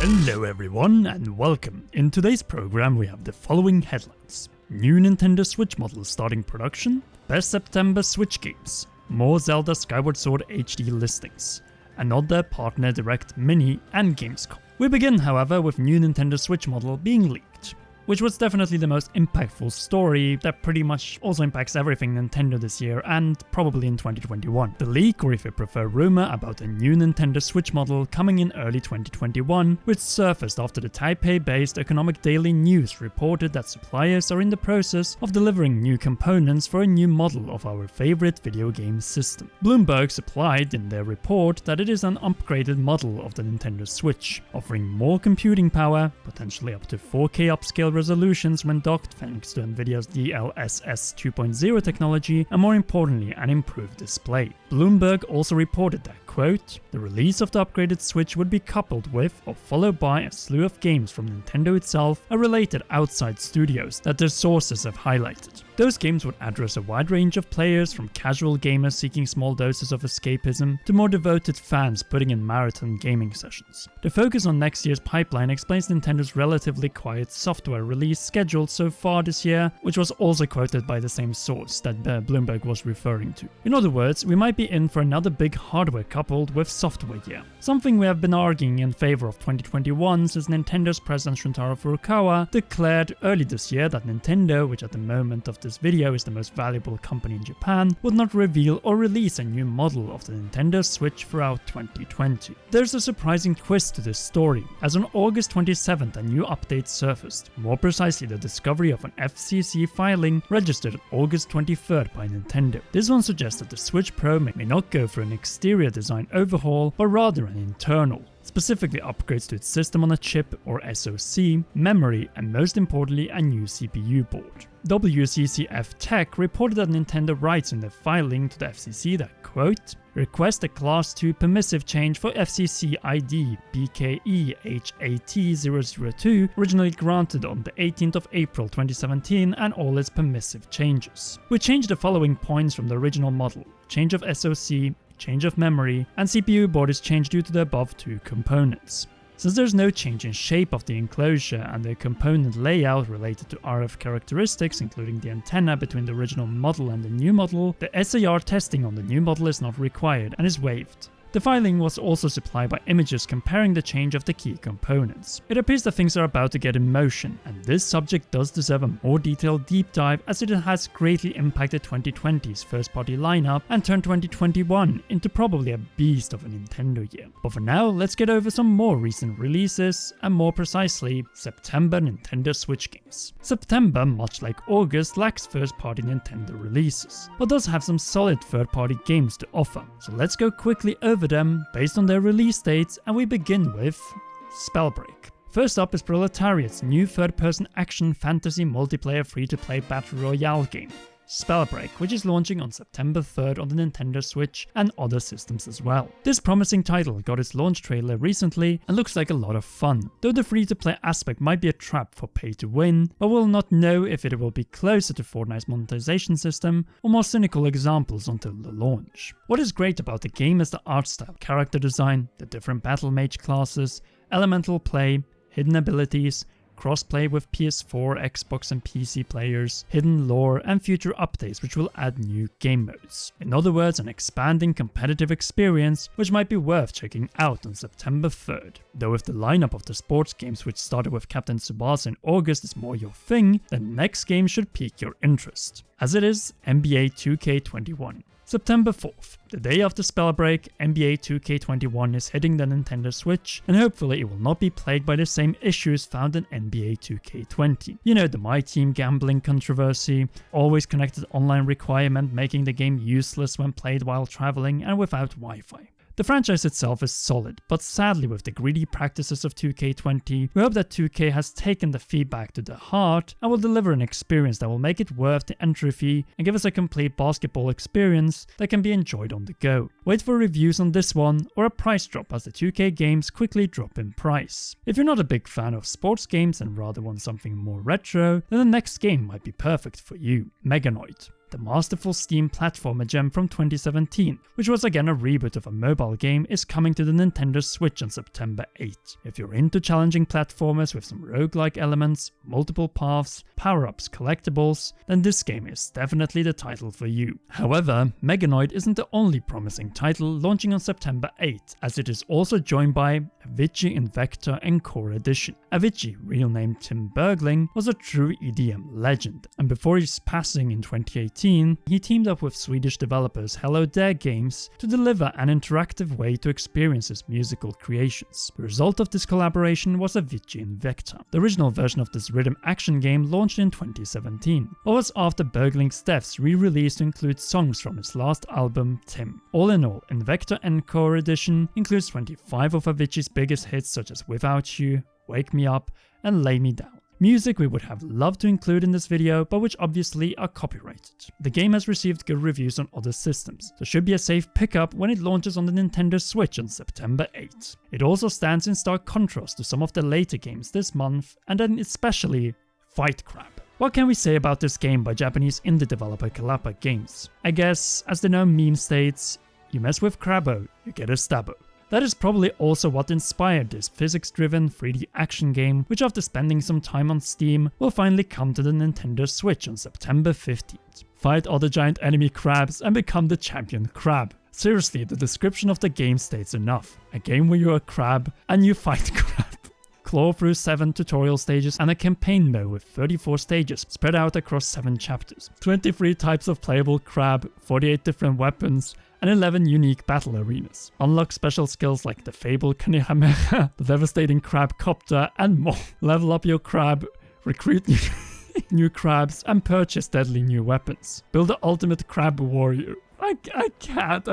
Hello everyone and welcome. In today's program we have the following headlines. New Nintendo Switch model starting production, best September Switch games, more Zelda Skyward Sword HD listings, another Partner Direct Mini and Gamescom. We begin however with new Nintendo Switch model being leaked, which was definitely the most impactful story that pretty much also impacts everything Nintendo this year and probably in 2021. The leak, or if you prefer rumor, about a new Nintendo Switch model coming in early 2021, which surfaced after the Taipei-based Economic Daily News reported that suppliers are in the process of delivering new components for a new model of our favorite video game system. Bloomberg supplied in their report that it is an upgraded model of the Nintendo Switch, offering more computing power, potentially up to 4K upscale resolutions when docked thanks to Nvidia's DLSS 2.0 technology, and more importantly an improved display. Bloomberg also reported that, quote, the release of the upgraded Switch would be coupled with or followed by a slew of games from Nintendo itself or related outside studios that their sources have highlighted. Those games would address a wide range of players, from casual gamers seeking small doses of escapism to more devoted fans putting in marathon gaming sessions. The focus on next year's pipeline explains Nintendo's relatively quiet software release scheduled so far this year, which was also quoted by the same source that Bloomberg was referring to. In other words, we might be in for another big hardware coupled with software year. Something we have been arguing in favor of 2021 since Nintendo's president Shuntaro Furukawa declared early this year that Nintendo, which at the moment of this video is the most valuable company in Japan, would not reveal or release a new model of the Nintendo Switch throughout 2020. There's a surprising twist to this story, as on August 27th a new update surfaced, more precisely the discovery of an FCC filing registered on August 23rd by Nintendo. This one suggests that the Switch Pro may not go for an exterior design overhaul, but rather an internal. Specifically upgrades to its system on a chip or SoC, memory, and most importantly a new CPU board. WCCF Tech reported that Nintendo writes in their filing to the FCC that, quote, request a Class 2 permissive change for FCC ID BKE HAT002 originally granted on the 18th of April 2017 and all its permissive changes. We changed the following points from the original model: change of SoC, change of memory, and CPU board is changed due to the above two components. Since there's no change in shape of the enclosure and the component layout related to RF characteristics, including the antenna between the original model and the new model, the SAR testing on the new model is not required and is waived. The filing was also supplied by images comparing the change of the key components. It appears that things are about to get in motion, and this subject does deserve a more detailed deep dive as it has greatly impacted 2020's first-party lineup and turned 2021 into probably a beast of a Nintendo year. But for now, let's get over some more recent releases, and more precisely, September Nintendo Switch games. September, much like August, lacks first-party Nintendo releases, but does have some solid third-party games to offer, so let's go quickly over them based on their release dates, and we begin with Spellbreak. First up is Proletariat's new third-person action fantasy multiplayer free-to-play battle royale game, Spellbreak, which is launching on September 3rd on the Nintendo Switch and other systems as well. This promising title got its launch trailer recently and looks like a lot of fun, though the free-to-play aspect might be a trap for pay-to-win, but we'll not know if it will be closer to Fortnite's monetization system or more cynical examples until the launch. What is great about the game is the art style, character design, the different battle mage classes, elemental play, hidden abilities, crossplay with PS4, Xbox and PC players, hidden lore, and future updates which will add new game modes. In other words, an expanding competitive experience which might be worth checking out on September 3rd. Though if the lineup of the sports games which started with Captain Tsubasa in August is more your thing, then the next game should pique your interest, as it is NBA 2K21. September 4th, the day after Spellbreak, NBA 2K21 is hitting the Nintendo Switch, and hopefully it will not be plagued by the same issues found in NBA 2K20. You know, the My Team gambling controversy, always connected online requirement making the game useless when played while traveling and without Wi-Fi. The franchise itself is solid, but sadly with the greedy practices of 2K20, we hope that 2K has taken the feedback to the heart and will deliver an experience that will make it worth the entry fee and give us a complete basketball experience that can be enjoyed on the go. Wait for reviews on this one or a price drop as the 2K games quickly drop in price. If you're not a big fan of sports games and rather want something more retro, then the next game might be perfect for you. Meganoid. the masterful Steam platformer gem from 2017, which was again a reboot of a mobile game, is coming to the Nintendo Switch on September 8. If you're into challenging platformers with some roguelike elements, multiple paths, power-ups, collectibles, then this game is definitely the title for you. However, Meganoid isn't the only promising title launching on September 8, as it is also joined by Avicii Invector Encore Edition. Avicii, real name Tim Bergling, was a true EDM legend, and before his passing in 2018, he teamed up with Swedish developers Hello There Games to deliver an interactive way to experience his musical creations. The result of this collaboration was Avicii Invector. The original version of this rhythm action game launched in 2017, but was after Bergling's death re-released to include songs from his last album, Tim. All in all, Invector Encore Edition includes 25 of Avicii's biggest hits such as Without You, Wake Me Up, and Lay Me Down. Music we would have loved to include in this video, but which obviously are copyrighted. The game has received good reviews on other systems, so should be a safe pickup when it launches on the Nintendo Switch on September 8. It also stands in stark contrast to some of the later games this month, and then especially Fight Crab. What can we say about this game by Japanese indie developer Kalapa Games? I guess, as the known meme states, you mess with Crabbo, you get a stabbo. That is probably also what inspired this physics-driven 3D action game, which after spending some time on Steam, will finally come to the Nintendo Switch on September 15th. Fight other giant enemy crabs and become the champion crab. Seriously, the description of the game states enough. A game where you're a crab and you fight crab. Claw through 7 tutorial stages and a campaign mode with 34 stages spread out across 7 chapters. 23 types of playable crab, 48 different weapons, and 11 unique battle arenas. Unlock special skills like the Fable Kamehameha, the devastating Crab Copter, and more. Level up your crab, recruit new crabs, and purchase deadly new weapons. Build the ultimate crab warrior. I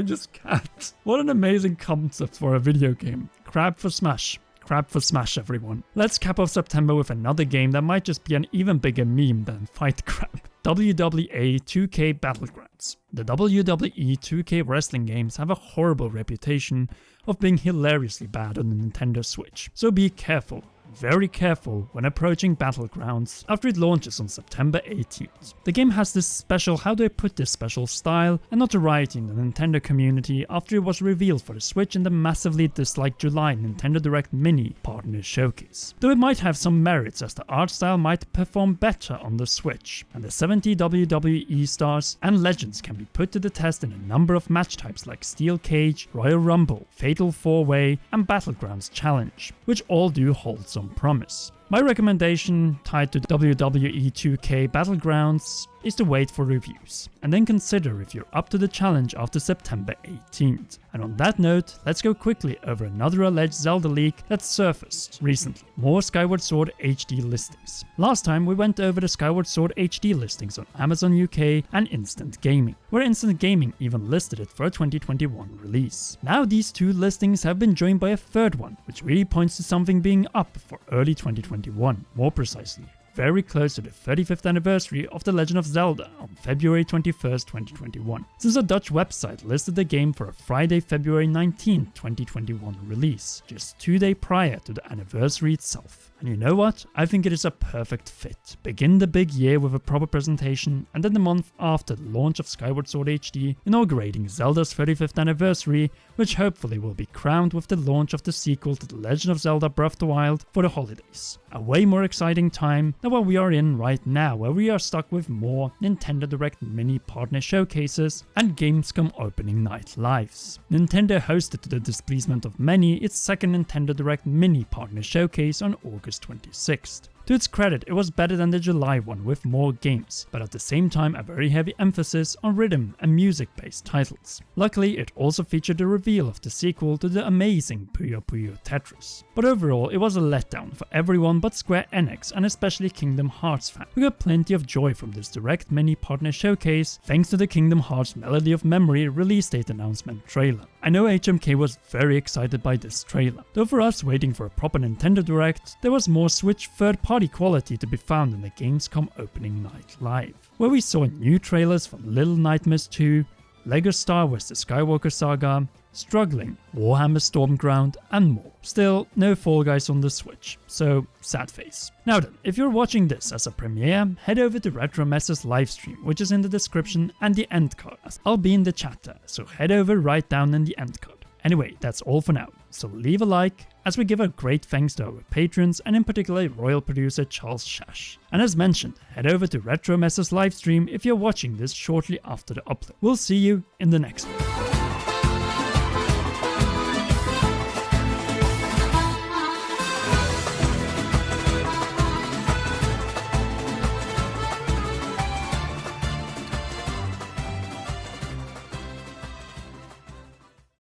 just can't. What an amazing concept for a video game. Crab for Smash. Crab for Smash, everyone. Let's cap off September with another game that might just be an even bigger meme than Fight Crab. WWE 2K Battlegrounds. The WWE 2K wrestling games have a horrible reputation of being hilariously bad on the Nintendo Switch, so be careful. Very careful when approaching Battlegrounds after it launches on September 18th. The game has this special, how do I put this, special style and notoriety in the Nintendo community after it was revealed for the Switch in the massively disliked July Nintendo Direct Mini Partner Showcase. Though it might have some merits as the art style might perform better on the Switch, and the 70 WWE stars and legends can be put to the test in a number of match types like Steel Cage, Royal Rumble, Fatal 4-Way and Battlegrounds Challenge, which all do hold some promise. My recommendation tied to WWE 2K Battlegrounds is to wait for reviews, and then consider if you're up to the challenge after September 18th. And on that note, let's go quickly over another alleged Zelda leak that surfaced recently. More Skyward Sword HD listings. Last time we went over the Skyward Sword HD listings on Amazon UK and Instant Gaming, where Instant Gaming even listed it for a 2021 release. Now these two listings have been joined by a third one, which really points to something being up for early 2021, more precisely very close to the 35th anniversary of The Legend of Zelda on February 21st, 2021, since a Dutch website listed the game for a Friday, February 19, 2021 release, just 2 days prior to the anniversary itself. And you know what? I think it is a perfect fit. Begin the big year with a proper presentation, and then the month after the launch of Skyward Sword HD, inaugurating Zelda's 35th anniversary, which hopefully will be crowned with the launch of the sequel to The Legend of Zelda Breath of the Wild for the holidays. A way more exciting time than what we are in right now, where we are stuck with more Nintendo Direct Mini Partner Showcases and Gamescom opening night lives. Nintendo hosted, to the displeasement of many, its second Nintendo Direct Mini Partner Showcase on August 26th. To its credit, it was better than the July one with more games, but at the same time a very heavy emphasis on rhythm and music-based titles. Luckily, it also featured the reveal of the sequel to the amazing Puyo Puyo Tetris. But overall, it was a letdown for everyone but Square Enix and especially Kingdom Hearts fans, who got plenty of joy from this Direct Mini Partner Showcase thanks to the Kingdom Hearts Melody of Memory release date announcement trailer. I know HMK was very excited by this trailer, though for us waiting for a proper Nintendo Direct, there was more Switch third-party quality to be found in the Gamescom opening night live, where we saw new trailers for Little Nightmares 2, LEGO Star Wars The Skywalker Saga, struggling, Warhammer Stormground, and more. Still, no Fall Guys on the Switch, so sad face. Now then, if you're watching this as a premiere, head over to Retro Messer's livestream, which is in the description and the end card. I'll be in the chatter, so head over right down in the end card. Anyway, that's all for now, so leave a like, as we give a great thanks to our patrons and in particular royal producer Charles Shash. And as mentioned, head over to Retro Messer's livestream if you're watching this shortly after the upload. We'll see you in the next one.